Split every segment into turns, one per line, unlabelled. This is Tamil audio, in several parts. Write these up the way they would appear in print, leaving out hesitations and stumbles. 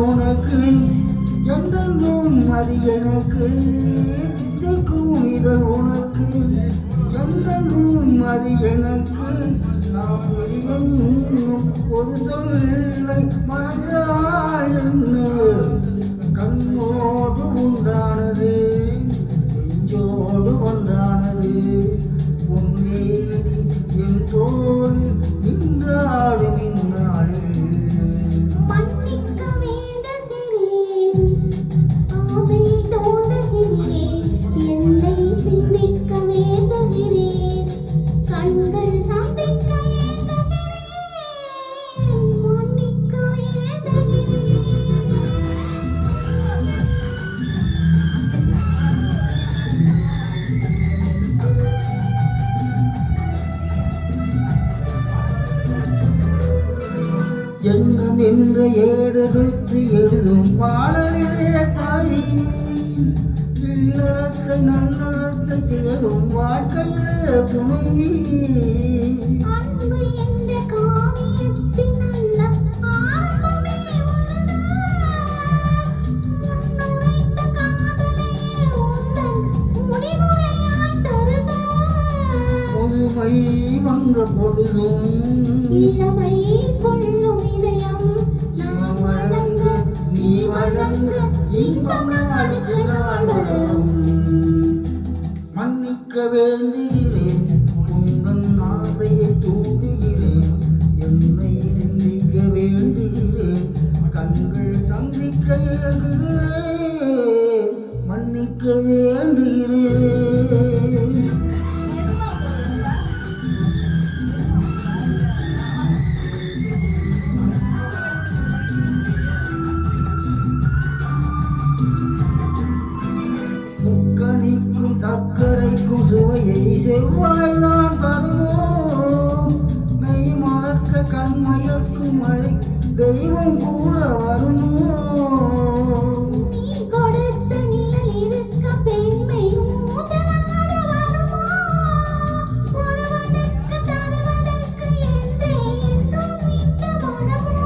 உனக்கு என்றென்றும் அது எனக்கு தித்திக்கும் இதழ் உனக்கு என்றென்றும் அது எனக்கு நாம் எரிவென்னும் பொது சொல்லை மறந்தால் என்ன கண்ணோடு உண்டானது நெஞ்சோடு ஒன்றானது உன்னேடி என் தோளில் நின்றாடும் இந்நாளில் எண்ணம் என்ற ஏடெடுத்து எழுதும் பாடலிலே தாய் இல்லறத்தை நல்லறத்தை தேடும் வாழ்க்கையிலே துணை பொதுமை வந்த பொழுதும்
இளமை கொள்ளும் இதயம் நாம் வழங்க
நீ வழங்க இன்பம் நாளுக்கு நாள் வளரும் மன்னிக்க வேண்டுகிறேன் உங்கள் ஆசையை தூண்டுகிறேன் என்னை சிந்திக்க வேண்டுகிறேன் கண்கள் சந்திக்க ஏங்குகிறேன் மன்னிக்க வேண்டுகிறேன் சர்க்கரைக்கும் சுவையை செவ்வாய் தான் தருவோம் மெய் மறக்க கண்மயக்கும் மழை தெய்வம் கூட வருமோ
நீ கொடுத்த நிழல் இருக்க பெண்மை முதலாட வருமோ ஒருவனுக்கு தருவதற்கு என்றே என்றும் இந்த மனமோ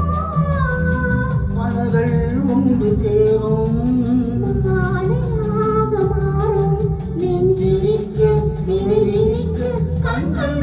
மனங்கள் ஒன்று சேரும்
நினைவிரிக்க கண்கள்